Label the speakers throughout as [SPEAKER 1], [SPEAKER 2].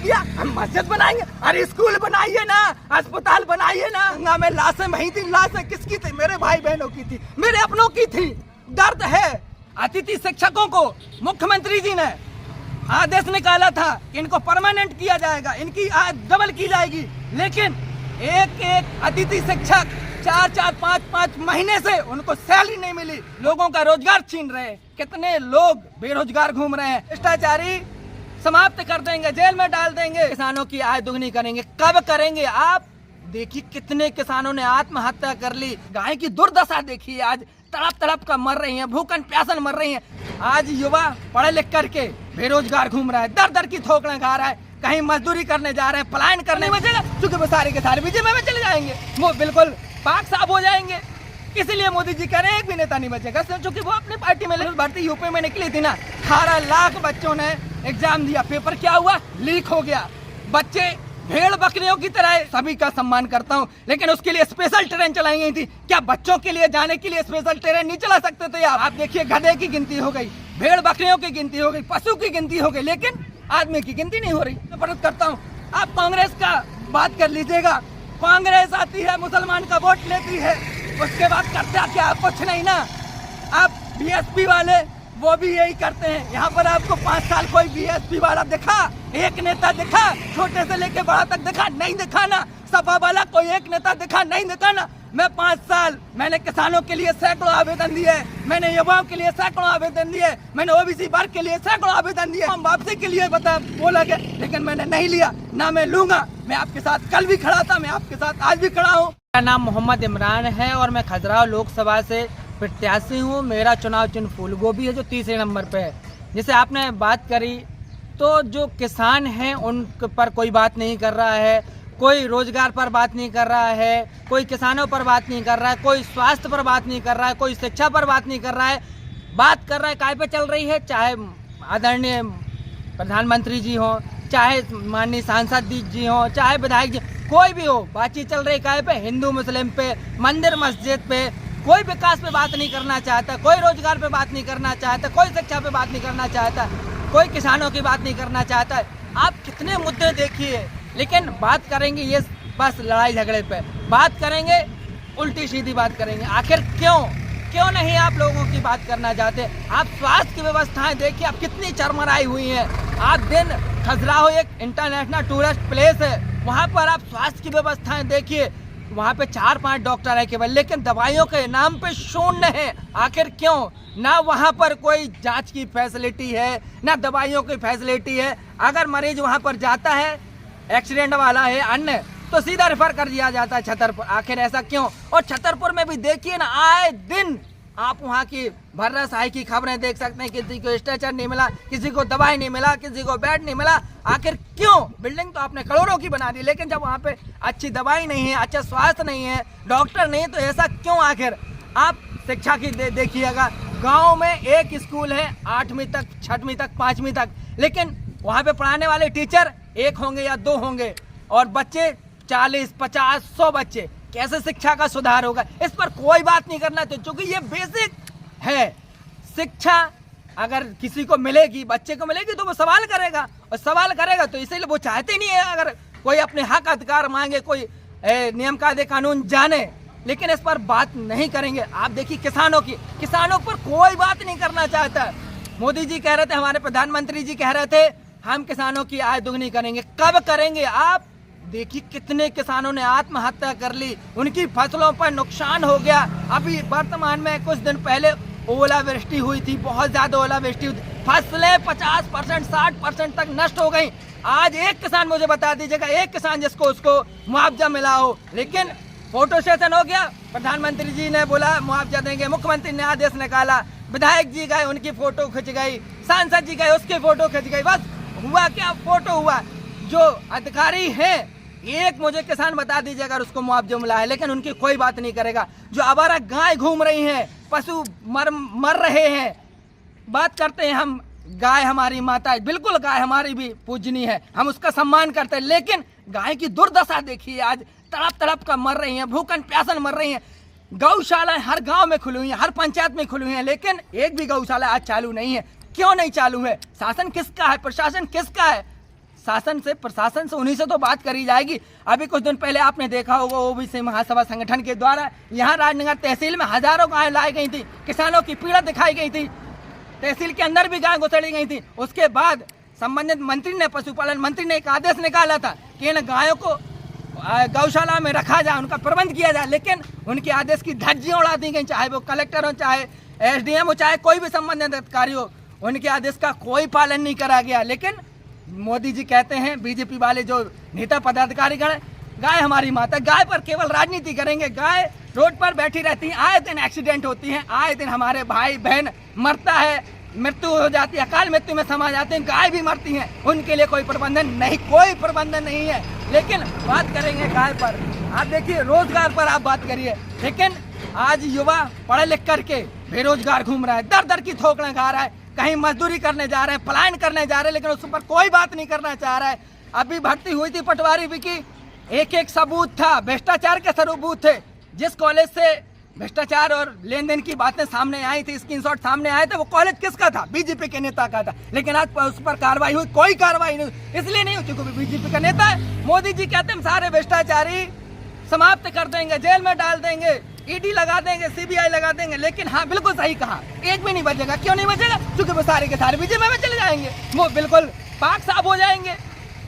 [SPEAKER 1] दिया, हम मस्जिद बनाएंगे। अरे स्कूल बनाइए ना, अस्पताल बनाइए ना। गंगा में लाशें वही थी, लाशें किसकी थी? मेरे भाई बहनों की थी, मेरे अपनों की थी। दर्द है। अतिथि शिक्षकों को मुख्यमंत्री जी ने आदेश निकाला था कि इनको परमानेंट किया जाएगा, इनकी डबल की जाएगी, लेकिन एक एक अतिथि शिक्षक 4-4, 5-5 महीने से उनको सैलरी नहीं मिली। लोगों का रोजगार छीन रहे हैं। कितने लोग बेरोजगार घूम रहे हैं। भ्रष्टाचारी समाप्त कर देंगे, जेल में डाल देंगे। किसानों की आय दुगनी करेंगे। कब करेंगे? आप देखिए कितने किसानों ने आत्महत्या कर ली। गाय की दुर्दशा देखिए, आज तड़प तड़प कर मर रही हैं, भूखन प्यासन मर रही हैं। आज युवा पढ़े लिख करके बेरोजगार घूम रहा है, दर दर की ठोकरें खा रहा है, कहीं मजदूरी करने जा रहे हैं, पलायन करने बचेगा, क्योंकि वो सारे के सारे बीजेपी में चले जाएंगे, वो बिल्कुल पाक साफ हो जाएंगे। इसीलिए मोदी जी कह रहे हैं एक भी नेता नहीं बचेगा, क्योंकि वो अपनी पार्टी में भर्ती यूपी में निकली थी ना। 18 लाख बच्चों ने एग्जाम दिया, पेपर क्या हुआ? लीक हो गया। बच्चे भेड़ बकरियों की तरह, सभी का सम्मान करता हूं, लेकिन उसके लिए स्पेशल ट्रेन चलाई गई थी। क्या बच्चों के लिए जाने के लिए स्पेशल ट्रेन नहीं चला सकते थे आप? देखिए गधे की गिनती हो गई, भेड़ बकरियों की गिनती हो गई, पशु की गिनती हो गई, लेकिन आदमी की गिनती नहीं हो रही। मैं प्रश्न करता हूँ, आप कांग्रेस का बात कर लीजिएगा। कांग्रेस आती है, मुसलमान का वोट लेती है, उसके बाद करता क्या? कुछ नहीं ना। आप बीएसपी वाले वो भी यही करते हैं। यहाँ पर आपको 5 साल कोई बीएसपी वाला दिखा? एक नेता दिखा? छोटे से लेके बड़ा तक दिखा? नहीं दिखा ना। सपा वाला कोई एक नेता दिखा? नहीं दिखा ना। मैं 5 साल मैंने किसानों के लिए सैकड़ों आवेदन दिए, मैंने युवाओं के लिए सैकड़ों आवेदन दिए, मैंने ओबीसी वर्ग के लिए सैकड़ों आवेदन दिए, हम वापसी के लिए बोला गया, लेकिन मैंने नहीं लिया, ना मैं लूंगा। मैं आपके साथ कल भी खड़ा था, मैं आपके साथ आज भी खड़ा हूँ।
[SPEAKER 2] मेरा नाम मोहम्मद इमरान है और मैं खजुराहो लोकसभा से प्रत्याशी हूँ। मेरा चुनाव चिन्ह फूल गोभी है, जो तीसरे नंबर पे है। जैसे आपने बात करी, तो जो किसान हैं उन पर कोई बात नहीं कर रहा है, कोई रोजगार पर बात नहीं कर रहा है, कोई किसानों पर बात नहीं कर रहा है, कोई स्वास्थ्य पर बात नहीं कर रहा है, कोई शिक्षा पर बात नहीं कर रहा है। बात कर रहा है काय पे चल रही है? चाहे आदरणीय प्रधानमंत्री जी हों, चाहे माननीय सांसद जी हों, चाहे विधायक जी, कोई भी हो, बातचीत चल रही काय पे? हिंदू मुस्लिम पे, मंदिर मस्जिद पे। कोई विकास पे बात नहीं करना चाहता, कोई रोजगार पे बात नहीं करना चाहता, कोई शिक्षा पे बात नहीं करना चाहता, कोई किसानों की बात नहीं करना चाहता। आप कितने मुद्दे देखिए, लेकिन बात करेंगे ये बस लड़ाई झगड़े पे, बात करेंगे उल्टी सीधी बात करेंगे। आखिर क्यों नहीं आप लोगों की बात करना चाहते? आप स्वास्थ्य की व्यवस्थाएं देखिए, आप कितनी चरमराई हुई हैं। आप दिन खजुराहो एक इंटरनेशनल टूरिस्ट प्लेस है, वहाँ पर आप स्वास्थ्य की व्यवस्थाएं देखिए, वहाँ पे 4-5 डॉक्टर है केवल, लेकिन दवाइयों के नाम पे शून्य है। आखिर क्यों? ना वहाँ पर कोई जांच की फैसिलिटी है, ना दवाइयों की फैसिलिटी है। अगर मरीज वहाँ पर जाता है, एक्सीडेंट वाला है अन्य, तो सीधा रेफर कर दिया जाता है छतरपुर। आखिर ऐसा क्यों? और छतरपुर में भी देखिए ना, आए दिन आप वहाँ की भर्राशाही की खबरें देख सकते हैं। किसी को स्ट्रेचर नहीं मिला, किसी को दवाई नहीं मिला, किसी को बेड नहीं मिला। आखिर क्यों? बिल्डिंग तो आपने करोड़ों की बना दी, लेकिन जब वहाँ पे अच्छी दवाई नहीं है, अच्छा स्वास्थ्य नहीं है, डॉक्टर नहीं, तो ऐसा क्यों? आखिर आप शिक्षा की देखिएगा, गाँव में एक स्कूल है 8वीं तक, 6वीं तक, 5वीं तक, लेकिन वहाँ पे पढ़ाने वाले टीचर 1 होंगे या 2 होंगे, और बच्चे 40, 50, 100 बच्चे। कैसे शिक्षा का सुधार होगा? इस पर कोई बात नहीं करना। तो चूंकि ये बेसिक है, शिक्षा अगर किसी को मिलेगी, बच्चे को मिलेगी, तो वो सवाल करेगा, और सवाल करेगा तो इसीलिए वो चाहते नहीं है अगर कोई अपने हक अधिकार मांगे, कोई नियम कायदे कानून जाने, लेकिन इस पर बात नहीं करेंगे। आप देखिए किसानों पर कोई बात नहीं करना चाहता। मोदी जी कह रहे थे, हमारे प्रधानमंत्री जी कह रहे थे, हम किसानों की आय दुगनी करेंगे। कब करेंगे? आप देखिए कितने किसानों ने आत्महत्या कर ली, उनकी फसलों पर नुकसान हो गया। अभी वर्तमान में कुछ दिन पहले ओलावृष्टि हुई थी, बहुत ज्यादा ओलावृष्टि हुई थी, फसलें 50%, 60% तक नष्ट हो गई। आज एक किसान मुझे बता दीजिएगा, एक किसान जिसको उसको मुआवजा मिला हो। लेकिन फोटो सेशन हो गया, प्रधानमंत्री जी ने बोला मुआवजा देंगे, मुख्यमंत्री ने आदेश निकाला, विधायक जी गए, उनकी फोटो खिंच गई, सांसद जी गए, उसकी फोटो खिंच गई, बस हुआ क्या? फोटो हुआ। जो अधिकारी हैं, एक मुझे किसान बता दीजिए अगर उसको मुआवजा मिला है, लेकिन उनकी कोई बात नहीं करेगा। जो आवारा गाय घूम रही हैं, पशु मर रहे हैं, बात करते हैं हम, गाय हमारी माता है, बिल्कुल गाय हमारी भी पूजनीय है, हम उसका सम्मान करते हैं, लेकिन गाय की दुर्दशा देखिए, आज तड़प तड़प कर मर रही हैं, भूखन प्यासन मर रही हैं। गौशाला हर गांव में खुली हुई है, हर पंचायत में खुली हुई है, लेकिन एक भी गौशाला आज चालू नहीं है। क्यों नहीं चालू है? शासन किसका है? प्रशासन किसका है? शासन से, प्रशासन से, उन्हीं से तो बात करी जाएगी। अभी कुछ दिन पहले आपने देखा होगा ओबीसी महासभा संगठन के द्वारा यहाँ राजनगर तहसील में हजारों गायें लाई गई थी, किसानों की पीड़ा दिखाई गई थी, तहसील के अंदर भी गाय घुसेड़ी गई थी। उसके बाद संबंधित मंत्री ने, पशुपालन मंत्री ने एक आदेश निकाला था कि इन गायों को गौशाला में रखा जाए, उनका प्रबंध किया जाए, लेकिन उनके आदेश की धज्जियां उड़ा दी गई, चाहे वो कलेक्टर हो, चाहे एसडीएम हो, चाहे कोई भी संबंधित अधिकारी हो, उनके आदेश का कोई पालन नहीं करा गया। लेकिन मोदी जी कहते हैं, बीजेपी वाले जो नेता पदाधिकारीगण, गाय हमारी माता, गाय पर केवल राजनीति करेंगे। गाय रोड पर बैठी रहती है, आए दिन एक्सीडेंट होती हैं, आए दिन हमारे भाई बहन मरता है, मृत्यु हो जाती है, अकाल मृत्यु में समा जाते हैं, गाय भी मरती हैं, उनके लिए कोई प्रबंधन नहीं, कोई प्रबंधन नहीं है। लेकिन बात करेंगे गाय पर, आप देखिए रोजगार पर आप बात करिए, लेकिन आज युवा पढ़े लिख करके बेरोजगार घूम रहा है, दर दर की ठोकरें खा रहा है, कहीं मजदूरी करने जा रहे हैं, पलायन करने जा रहे हैं, लेकिन उस पर कोई बात नहीं करना चाह रहा है। अभी भर्ती हुई थी पटवारी की, एक एक सबूत था, भ्रष्टाचार के सबूत थे। जिस कॉलेज से भ्रष्टाचार और लेन देन की बातें सामने आई थी, स्क्रीनशॉट सामने आए थे, वो कॉलेज किसका था? बीजेपी के नेता का था। लेकिन आज उस पर कार्रवाई हुई, कोई कार्रवाई नहीं हुई, इसलिए नहीं हुई क्योंकि बीजेपी का नेता है। मोदी जी कहते हैं सारे भ्रष्टाचारी समाप्त कर देंगे, जेल में डाल देंगे, ईडी लगा देंगे, सीबीआई लगा देंगे। लेकिन हाँ, बिल्कुल सही कहा, एक भी नहीं बचेगा। क्यों नहीं बचेगा? क्योंकि वो सारे के सारे बीजेपी में चले जाएंगे, वो बिल्कुल पाक साफ हो जाएंगे।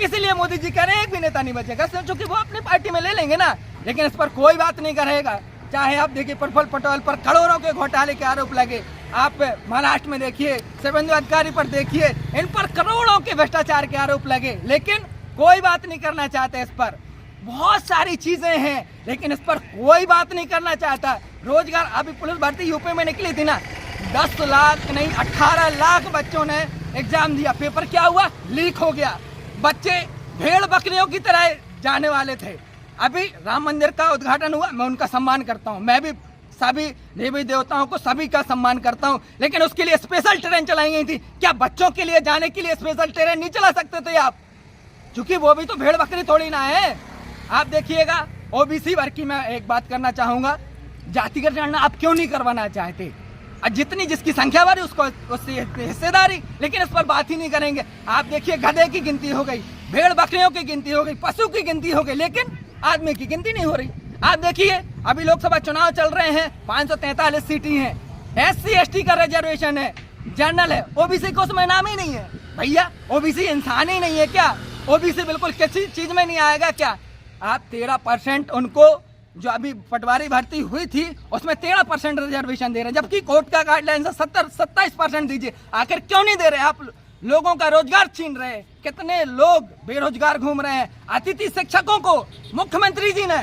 [SPEAKER 2] इसीलिए मोदी जी कह रहे हैं एक भी नेता नहीं बचेगा, क्योंकि वो अपनी पार्टी में ले लेंगे ना। लेकिन इस पर कोई बात नहीं करेगा। चाहे आप देखिए प्रफुल्ल पटेल पर करोड़ों के घोटाले के आरोप लगे, आप महाराष्ट्र में देखिए शुभेंदु अधिकारी पर देखिए, इन पर करोड़ों के भ्रष्टाचार के आरोप लगे, लेकिन कोई बात नहीं करना चाहते। इस पर बहुत सारी चीजें हैं, लेकिन इस पर कोई बात नहीं करना चाहता। रोजगार, अभी पुलिस भर्ती यूपी में निकली थी ना, 10 लाख नहीं 18 लाख बच्चों ने एग्जाम दिया, पेपर क्या हुआ? लीक हो गया। बच्चे भेड़ बकरियों की तरह जाने वाले थे। अभी राम मंदिर का उद्घाटन हुआ, मैं उनका सम्मान करता हूँ, मैं भी सभी देवी देवताओं को सभी का सम्मान करता हूँ, लेकिन उसके लिए स्पेशल ट्रेन चलाई गई थी। क्या बच्चों के लिए जाने के लिए स्पेशल ट्रेन नहीं चला सकते थे आप? क्योंकि वो भी तो भेड़ बकरी थोड़ी ना है। आप देखिएगा ओबीसी वर्ग की मैं एक बात करना चाहूंगा, जातिगत गणना आप क्यों नहीं करवाना चाहते? जितनी जिसकी संख्या बढ़ी उसको उससे हिस्सेदारी, लेकिन इस पर बात ही नहीं करेंगे। आप देखिए गधे की गिनती हो गई, भेड़ बकरियों की गिनती हो गई, पशु की गिनती हो गई, लेकिन आदमी की गिनती नहीं हो रही। आप देखिए अभी लोकसभा चुनाव चल रहे हैं, 543 सीटें हैं, SC ST का रिजर्वेशन है, जनरल है, ओबीसी को उसमें नाम ही नहीं है। भैया ओबीसी इंसान ही नहीं है क्या? ओबीसी बिल्कुल किसी चीज में नहीं आएगा क्या? आप 13% उनको, जो अभी पटवारी भर्ती हुई थी उसमें 13% रिजर्वेशन दे रहे हैं, जबकि कोर्ट का गाइडलाइन से 27% दीजिए। आखिर क्यों नहीं दे रहे? आप लोगों का रोजगार छीन रहे हैं, कितने लोग बेरोजगार घूम रहे हैं। अतिथि शिक्षकों को मुख्यमंत्री जी ने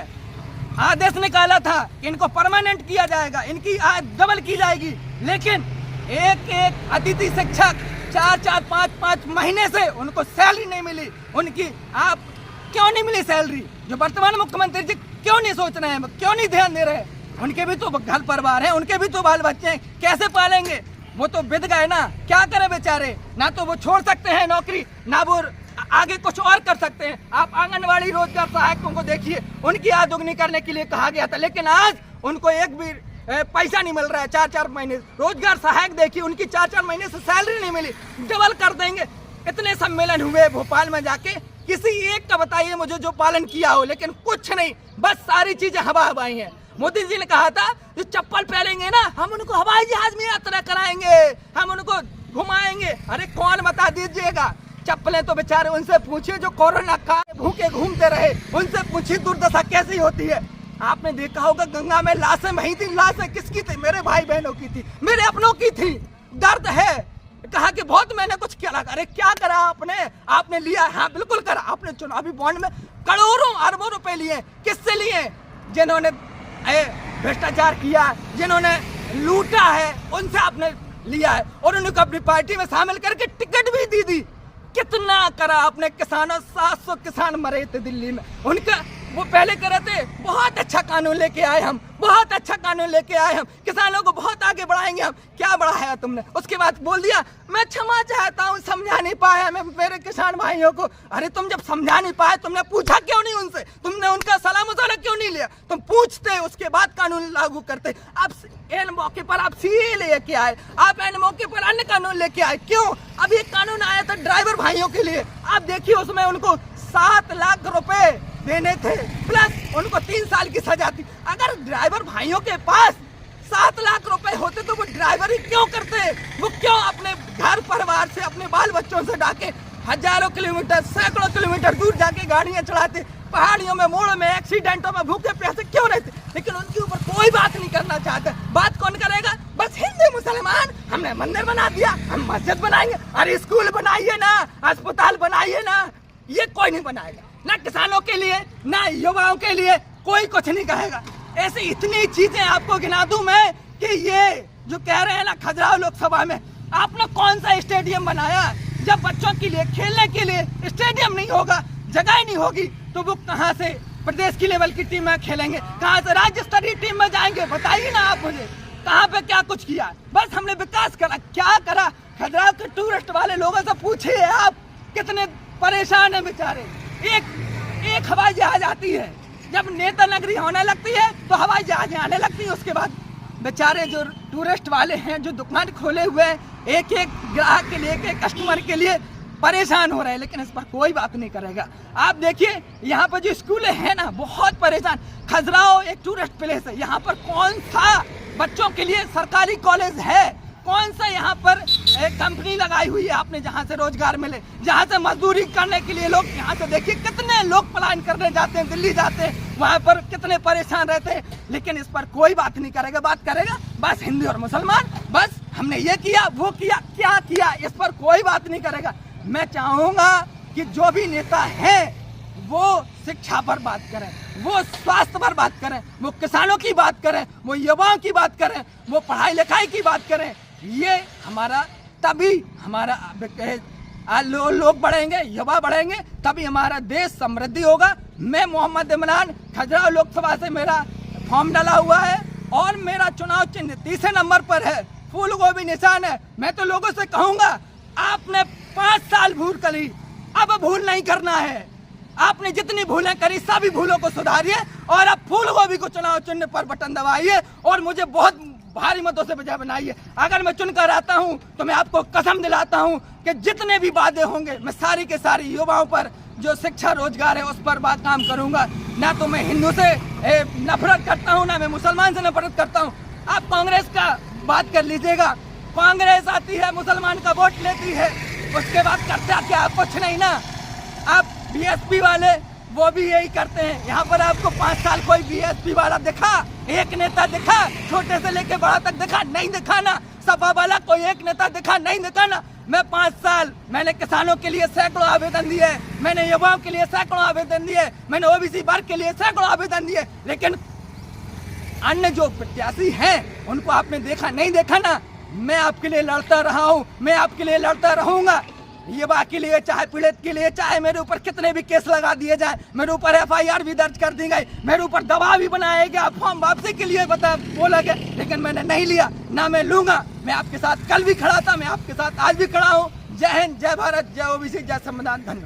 [SPEAKER 2] आदेश निकाला था कि इनको परमानेंट किया जाएगा, इनकी आय डबल की जाएगी, लेकिन एक एक अतिथि शिक्षक 4-4, 5-5 महीने से उनको सैलरी नहीं मिली। उनकी आप क्यों नहीं मिली सैलरी? जो वर्तमान मुख्यमंत्री जी क्यों नहीं सोच रहे हैं, क्यों नहीं ध्यान दे रहे हैं? उनके भी तो घर परिवार है, उनके भी तो बाल बच्चे हैं, कैसे पालेंगे? वो तो बिद गए ना, क्या करें बेचारे? ना तो वो छोड़ सकते हैं नौकरी, ना वो आगे कुछ और कर सकते हैं। आप आंगनवाड़ी रोजगार सहायकों को देखिए, उनकी आय दोगुनी करने के लिए कहा गया था, लेकिन आज उनको एक भी पैसा नहीं मिल रहा है। 4-4 महीने रोजगार सहायक देखिए, उनकी 4-4 महीने से सैलरी नहीं मिली, डबल कर देंगे। इतने सम्मेलन हुए भोपाल में जाके, किसी एक का बताइए मुझे जो पालन किया हो, लेकिन कुछ नहीं, बस सारी चीजें हवा हवाई हैं। मोदी जी ने कहा था जो चप्पल पहनेंगे ना, हम उनको हवाई जहाज में यात्रा कराएंगे, हम उनको घुमाएंगे। अरे कौन बता दीजिएगा? चप्पलें तो बेचारे उनसे पूछिए जो कोरोना का भूखे घूमते रहे, उनसे पूछिए दुर्दशा कैसी होती है। आपने देखा होगा गंगा में लाशें वही थी, लाशें किसकी थी? मेरे भाई बहनों की थी, मेरे अपनों की थी। दर्द है, कहा कि बहुत मैंने कुछ किया। अरे क्या करा आपने? आपने लिया, हाँ बिल्कुल करा, आपने चुनावी बॉन्ड में करोड़ों अरबों रुपए लिए। किससे लिए? जिन्होंने भ्रष्टाचार किया, जिन्होंने लूटा है, उनसे आपने लिया है, और उनको अपनी पार्टी में शामिल करके टिकट भी दी। कितना करा आपने? किसानों, 700 किसान मरे थे दिल्ली में, उनका
[SPEAKER 1] वो पहले कह रहे थे बहुत अच्छा कानून लेके आए हम, बहुत अच्छा कानून लेके आए हम, किसानों को बहुत आगे बढ़ाएंगे हम। क्या बढ़ाया तुमने? उसके बाद बोल दिया मैं क्षमा चाहता हूँ, समझा नहीं पाया मैं मेरे किसान भाइयों को। अरे तुम जब समझा नहीं पाए, तुमने पूछा क्यों नहीं उनसे? तुमने उनका सलाह मशवरा क्यों नहीं लिया? तुम पूछते, उसके बाद कानून लागू करते। अब एन मौके पर आप सीए लेके आए, आप एन मौके पर अन्य कानून लेके आए। क्यों? अब ये कानून आया था ड्राइवर भाइयों के लिए, आप देखिए उसमें उनको 7 लाख रुपए देने थे, प्लस उनको 3 साल की सजा थी। अगर ड्राइवर भाइयों के पास 7 लाख रुपए होते तो वो ड्राइवरी क्यों करते? वो क्यों अपने घर परिवार से, अपने बाल बच्चों से डाके हजारों किलोमीटर, सैकड़ों किलोमीटर दूर जाके गाड़ियां चलाते, पहाड़ियों में, मोड़ों में, एक्सीडेंटों में भूखे प्यासे क्यों रहते? लेकिन उनके ऊपर कोई बात नहीं करना चाहता। बात कौन करेगा? बस हिंदू मुसलमान। हमने मंदिर बना दिया, हम मस्जिद बनाएंगे। अरे स्कूल बनाइए ना, अस्पताल बनाइए ना, ये कोई नहीं बनाएगा। ना किसानों के लिए, ना युवाओं के लिए, कोई कुछ नहीं कहेगा। ऐसी इतनी चीजें आपको गिना दूं मैं कि ये जो कह रहे हैं ना खजुराहो लोकसभा में, आपने कौन सा स्टेडियम बनाया? जब बच्चों के लिए खेलने के लिए स्टेडियम नहीं होगा, जगह ही नहीं होगी, तो वो कहाँ से प्रदेश की लेवल की टीम में खेलेंगे? कहाँ से राज्य स्तरीय टीम में जाएंगे? बताइए ना आप मुझे, कहाँ पे क्या कुछ किया? बस हमने विकास करा, क्या करा? खजुराहो के टूरिस्ट वाले लोगों से पूछिए आप, कितने परेशान है बेचारे। एक हवाई जहाज आती है, जब नेता नगरी होने लगती है तो हवाई जहाज आने लगती है। उसके बाद बेचारे जो टूरिस्ट वाले हैं, जो दुकान खोले हुए हैं, एक एक ग्राहक के लिए, एक एक कस्टमर के लिए परेशान हो रहे हैं, लेकिन इस पर कोई बात नहीं करेगा। आप देखिए यहाँ पर जो स्कूलें हैं ना, बहुत परेशान। खजुराहो एक टूरिस्ट प्लेस है, यहाँ पर कौन सा बच्चों के लिए सरकारी कॉलेज है? कौन सा यहाँ पर एक कंपनी लगाई हुई है आपने जहाँ से रोजगार मिले, जहाँ से मजदूरी करने के लिए लोग, यहाँ से देखिए कितने लोग पलायन करने जाते हैं, दिल्ली जाते हैं, वहाँ पर कितने परेशान रहते हैं, लेकिन इस पर कोई बात नहीं करेगा। बात करेगा बस हिंदू और मुसलमान, बस हमने ये किया, वो किया, क्या किया, इस पर कोई बात नहीं करेगा। मैं चाहूँगा कि जो भी नेता है वो शिक्षा पर बात करें, वो स्वास्थ्य पर बात करें, वो किसानों की बात करें, वो युवाओं की बात करें, वो पढ़ाई लिखाई की बात करें। ये हमारा, तभी हमारा लोग बढ़ेंगे, युवा बढ़ेंगे, तभी हमारा देश समृद्धि होगा। मैं मोहम्मद इमरान, खजुराहो लोकसभा से मेरा फॉर्म डाला हुआ है और मेरा चुनाव चिन्ह 3 नंबर पर है, फूल गोभी निशान है। मैं तो लोगों से कहूँगा, आपने 5 साल भूल करी, अब भूल नहीं करना है। आपने जितनी भूलें करी सभी भूलों को सुधारिए और अब फूल गोभी को चुनाव चिन्ह पर बटन दबाइए और मुझे बहुत भारी मतों से विजय बनाइए। अगर मैं चुनकर आता हूं तो मैं आपको कसम दिलाता हूं कि जितने भी वादे होंगे मैं सारी के सारी युवाओं पर, जो शिक्षा रोजगार है उस पर बात काम करूंगा। ना तो मैं हिंदू से नफरत करता हूं, ना मैं मुसलमान से नफरत करता हूं। आप कांग्रेस का बात कर लीजिएगा, कांग्रेस आती है, मुसलमान का वोट लेती है, उसके बाद करता क्या? कुछ नहीं ना। आप बीएसपी वाले वो भी यही करते हैं। यहाँ पर आपको 5 साल कोई बीएसपी वाला दिखा, एक नेता दिखा, छोटे से लेके बड़ा तक दिखा? नहीं दिखा ना। सपा वाला कोई एक नेता दिखा? नहीं दिखा ना। मैं 5 साल मैंने किसानों के लिए सैकड़ों आवेदन दिए, मैंने युवाओं के लिए सैकड़ों आवेदन दिए, मैंने ओबीसी वर्ग के लिए सैकड़ों आवेदन दिए, लेकिन अन्य जो प्रत्याशी हैं उनको आपने देखा? नहीं देखा ना। मैं आपके लिए लड़ता रहा हूँ, मैं आपके लिए लड़ता रहूंगा। युवा के लिए, चाहे पीड़ित के लिए, चाहे मेरे ऊपर कितने भी केस लगा दिए जाए, मेरे ऊपर एफआईआर भी दर्ज कर दी गई, मेरे ऊपर दबाव भी बनाया गया, फॉर्म वापसी के लिए बोला गया, लेकिन मैंने नहीं लिया, ना मैं लूंगा। मैं आपके साथ कल भी खड़ा था, मैं आपके साथ आज भी खड़ा हूँ। जय हिंद, जय भारत, जय ओबीसी, जय संविधान। धन्यवाद।